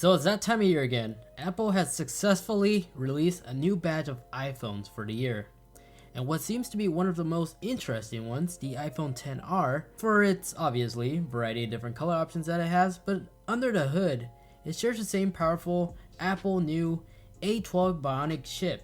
So it's that time of year again. Apple has successfully released a new batch of iPhones for the year. And what seems to be one of the most interesting ones, the iPhone XR, for its obviously variety of different color options that it has, but under the hood, it shares the same powerful Apple new A12 Bionic chip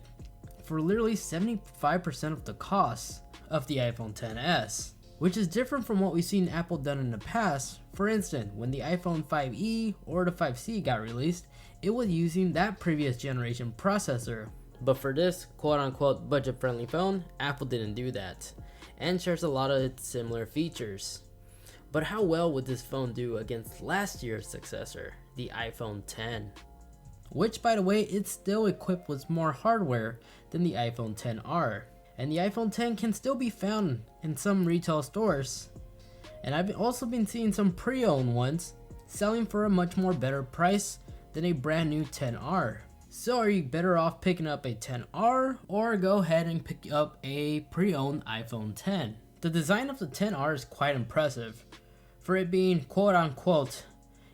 for literally 75% of the cost of the iPhone XS, which is different from what we've seen Apple done in the past. For instance, when the iPhone 5e or the 5C got released, it was using that previous generation processor. But for this quote-unquote budget-friendly phone, Apple didn't do that, and shares a lot of its similar features. But how well would this phone do against last year's successor, the iPhone X? Which, by the way, it's still equipped with more hardware than the iPhone XR. And the iPhone X can still be found in some retail stores. And I've also been seeing some pre-owned ones selling for a much more better price than a brand new XR. So are you better off picking up a XR or go ahead and pick up a pre-owned iPhone X? The design of the XR is quite impressive, for it being quote unquote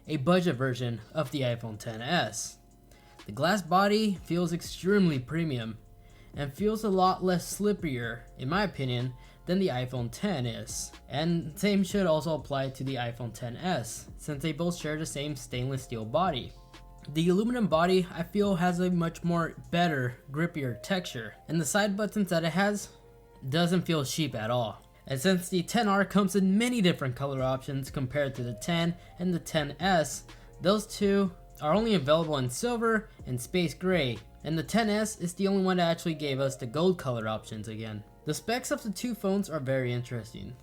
a budget version of the iPhone XS. The glass body feels extremely premium and feels a lot less slipperier, in my opinion, than the iPhone X is. And same should also apply to the iPhone XS, since they both share the same stainless steel body. The aluminum body, I feel, has a much more better, grippier texture, and the side buttons that it has doesn't feel cheap at all. And since the XR comes in many different color options compared to the X and the XS, those two are only available in silver and space gray, and the XS is the only one that actually gave us the gold color options again. The specs of the two phones are very interesting.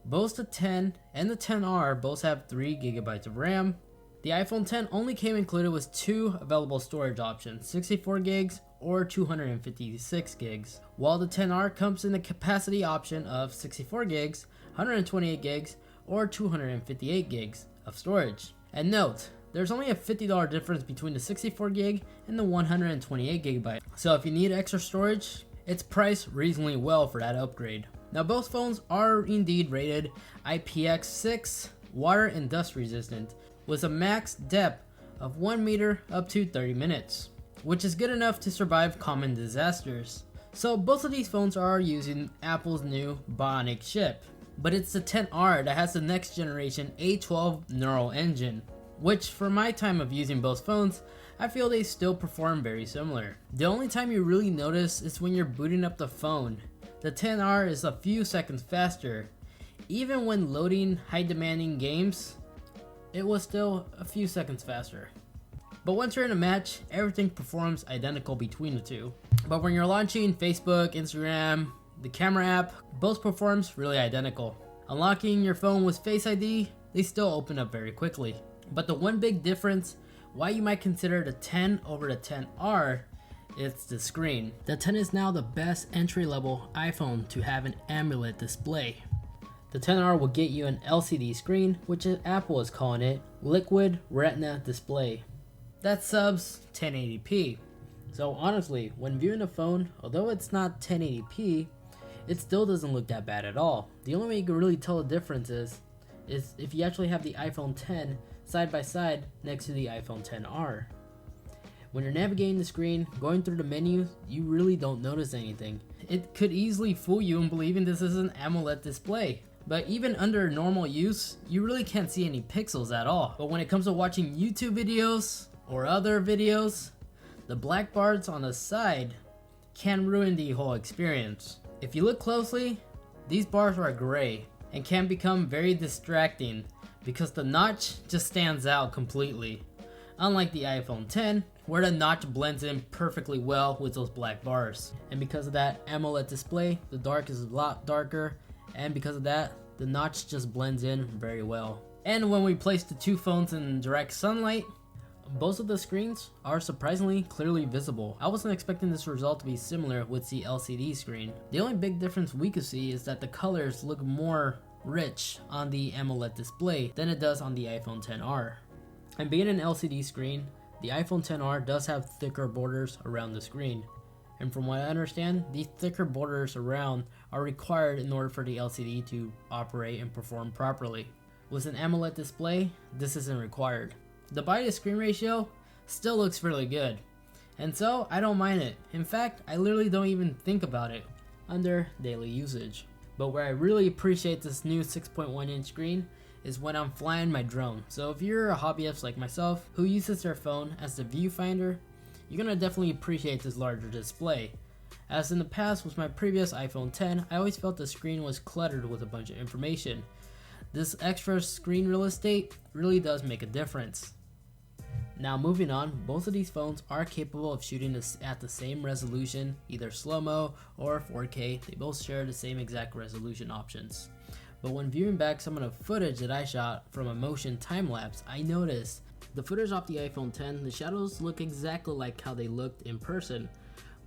Both the X and the XR both have 3 GB of RAM. The iPhone X only came included with 2 available storage options, 64 gigs or 256 gigs, while the XR comes in the capacity option of 64 gigs, 128 gigs, or 258 gigs of storage. And note, there's only a $50 difference between the 64 gig and the 128 gigabyte. So if you need extra storage, it's priced reasonably well for that upgrade. Now both phones are indeed rated IPX6 water and dust resistant, with a max depth of 1 meter up to 30 minutes, which is good enough to survive common disasters. So both of these phones are using Apple's new Bionic chip, but it's the XR that has the next generation A12 neural engine, which for my time of using both phones, I feel they still perform very similar. The only time you really notice is when you're booting up the phone. The XR is a few seconds faster. Even when loading high demanding games, it was still a few seconds faster. But once you're in a match, everything performs identical between the two. But when you're launching Facebook, Instagram, the camera app, both performs really identical. Unlocking your phone with Face ID, they still open up very quickly. But the one big difference why you might consider the X over the XR is the screen. The X is now the best entry-level iPhone to have an AMOLED display. The XR will get you an LCD screen, which Apple is calling it Liquid Retina Display. That subs 1080p. So honestly, when viewing a phone, although it's not 1080p, it still doesn't look that bad at all. The only way you can really tell the difference is if you actually have the iPhone X side by side next to the iPhone XR. When you're navigating the screen, going through the menus, you really don't notice anything. It could easily fool you in believing this is an AMOLED display. But even under normal use, you really can't see any pixels at all. But when it comes to watching YouTube videos or other videos, the black bars on the side can ruin the whole experience. If you look closely, these bars are gray and can become very distracting because the notch just stands out completely. Unlike the iPhone X, where the notch blends in perfectly well with those black bars. And because of that AMOLED display, the dark is a lot darker, and because of that, the notch just blends in very well. And when we place the two phones in direct sunlight, both of the screens are surprisingly clearly visible. I wasn't expecting this result to be similar with the LCD screen. The only big difference we could see is that the colors look more rich on the AMOLED display than it does on the iPhone XR. And being an LCD screen, the iPhone XR does have thicker borders around the screen. And from what I understand, these thicker borders around are required in order for the LCD to operate and perform properly. With an AMOLED display, this isn't required. The body to screen ratio still looks really good. And so I don't mind it. In fact, I literally don't even think about it under daily usage. But where I really appreciate this new 6.1 inch screen is when I'm flying my drone. So if you're a hobbyist like myself who uses their phone as the viewfinder, you're gonna definitely appreciate this larger display. As in the past with my previous iPhone 10, I always felt the screen was cluttered with a bunch of information. This extra screen real estate really does make a difference. Now moving on, both of these phones are capable of shooting this at the same resolution, either slow-mo or 4K. They both share the same exact resolution options. But when viewing back some of the footage that I shot from a motion time-lapse, I noticed the footage off the iPhone 10, the shadows look exactly like how they looked in person.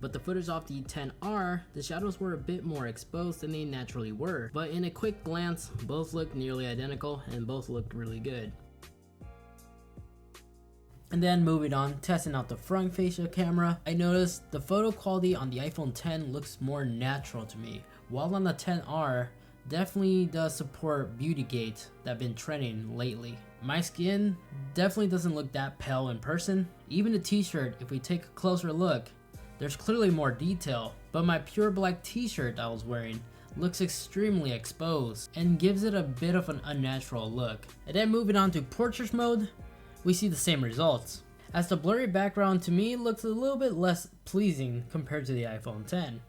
But the footage off the 10R, the shadows were a bit more exposed than they naturally were. But in a quick glance, both look nearly identical and both look really good. And then moving on, testing out the front facial camera, I noticed the photo quality on the iPhone 10 looks more natural to me, while on the 10R, definitely does support beauty gate that been trending lately. My skin definitely doesn't look that pale in person. Even the t-shirt, if we take a closer look, there's clearly more detail, but my pure black t-shirt I was wearing looks extremely exposed and gives it a bit of an unnatural look. And then moving on to portrait mode, we see the same results, as the blurry background to me looks a little bit less pleasing compared to the iPhone 10.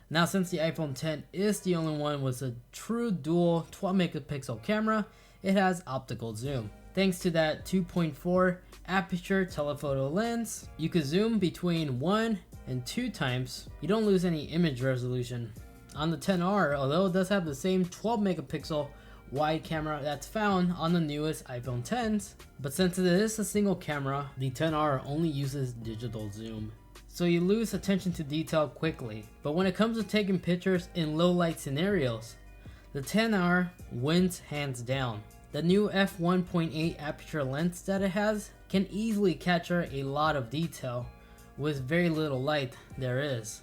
Now since the iPhone 10 is the only one with a true dual 12 megapixel camera, it has optical zoom. Thanks to that 2.4 aperture telephoto lens, you could zoom between 1 and 2 times. You don't lose any image resolution. On the 10R, although it does have the same 12 megapixel wide camera that's found on the newest iPhone 10s, but since it is a single camera, the 10R only uses digital zoom. So you lose attention to detail quickly. But when it comes to taking pictures in low light scenarios, the 10R wins hands down. The new f1.8 aperture lens that it has can easily capture a lot of detail with very little light there is.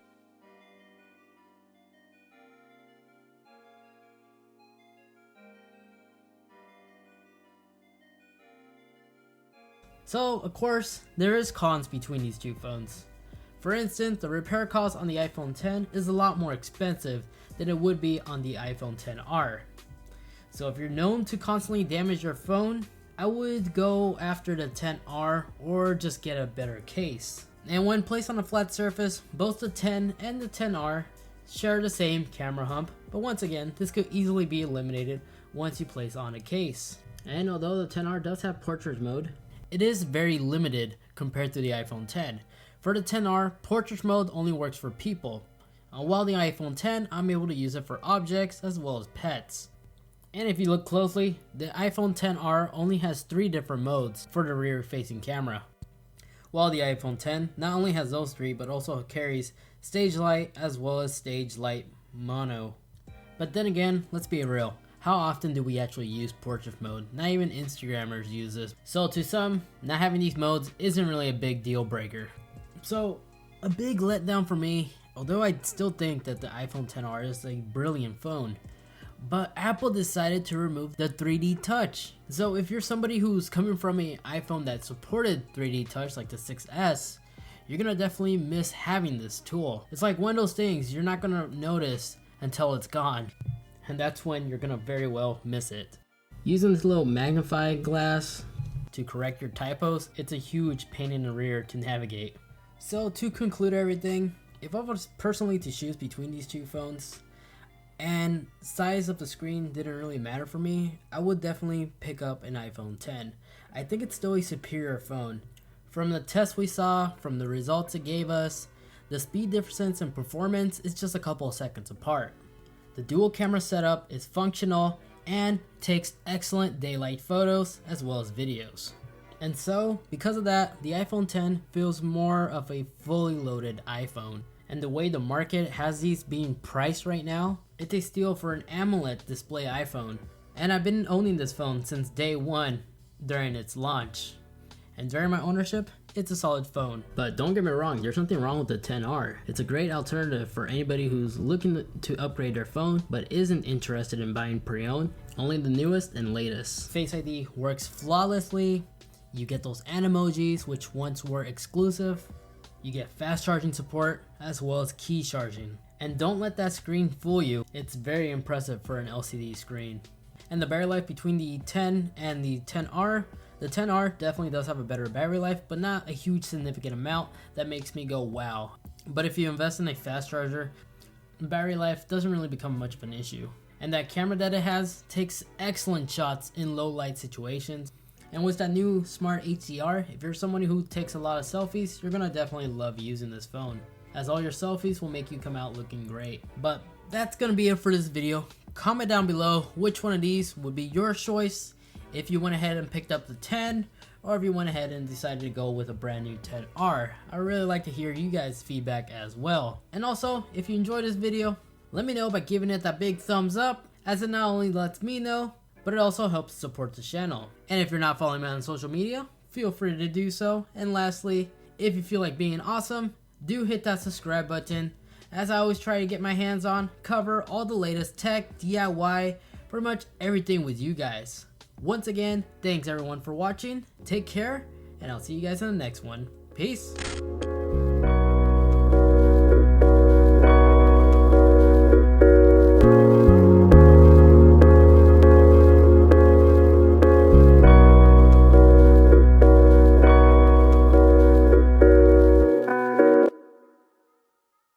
So of course, there is cons between these two phones. For instance, the repair cost on the iPhone 10 is a lot more expensive than it would be on the iPhone 10R. So if you're known to constantly damage your phone, I would go after the 10R or just get a better case. And when placed on a flat surface, both the 10 and the 10R share the same camera hump, but once again, this could easily be eliminated once you place on a case. And although the 10R does have portrait mode, it is very limited compared to the iPhone 10. For the 10R, portrait mode only works for people, while the iPhone 10, I'm able to use it for objects as well as pets. And if you look closely, the iPhone 10R only has 3 different modes for the rear facing camera, while the iPhone 10 not only has those 3 but also carries stage light as well as stage light mono. But then again, let's be real, how often do we actually use portrait mode? Not even Instagrammers use this. So to some, not having these modes isn't really a big deal breaker. So a big letdown for me, although I still think that the iPhone 10R is a brilliant phone, but Apple decided to remove the 3D touch. So if you're somebody who's coming from an iPhone that supported 3D touch like the 6S, you're gonna definitely miss having this tool. It's like one of those things you're not gonna notice until it's gone, and that's when you're gonna very well miss it. Using this little magnifying glass to correct your typos, it's a huge pain in the rear to navigate. So to conclude everything, if I was personally to choose between these two phones, and size of the screen didn't really matter for me, I would definitely pick up an iPhone 10. I think it's still a superior phone. From the tests we saw, from the results it gave us, the speed difference in performance is just a couple of seconds apart. The dual camera setup is functional and takes excellent daylight photos as well as videos. And so, because of that, the iPhone 10 feels more of a fully loaded iPhone. And the way the market has these being priced right now, it's a steal for an AMOLED display iPhone. And I've been owning this phone since day one during its launch. And during my ownership, it's a solid phone. But don't get me wrong, there's nothing wrong with the 10R. It's a great alternative for anybody who's looking to upgrade their phone but isn't interested in buying pre-owned, only the newest and latest. Face ID works flawlessly. You get those animojis, which once were exclusive. You get fast charging support as well as key charging. And don't let that screen fool you, it's very impressive for an LCD screen. And the battery life between the 10 and the 10R, the 10R definitely does have a better battery life, but not a huge significant amount that makes me go wow. But if you invest in a fast charger, battery life doesn't really become much of an issue. And that camera that it has takes excellent shots in low light situations. And with that new Smart HDR, if you're someone who takes a lot of selfies, you're gonna definitely love using this phone, as all your selfies will make you come out looking great. But that's gonna be it for this video. Comment down below which one of these would be your choice, if you went ahead and picked up the 10, or if you went ahead and decided to go with a brand new 10R. I really like to hear you guys' feedback as well. And also, if you enjoyed this video, let me know by giving it that big thumbs up, as it not only lets me know, but it also helps support the channel. And if you're not following me on social media, feel free to do so. And lastly, if you feel like being awesome, do hit that subscribe button, as I always try to get my hands on, cover all the latest tech, DIY, pretty much everything with you guys. Once again, thanks everyone for watching, take care, and I'll see you guys in the next one. Peace!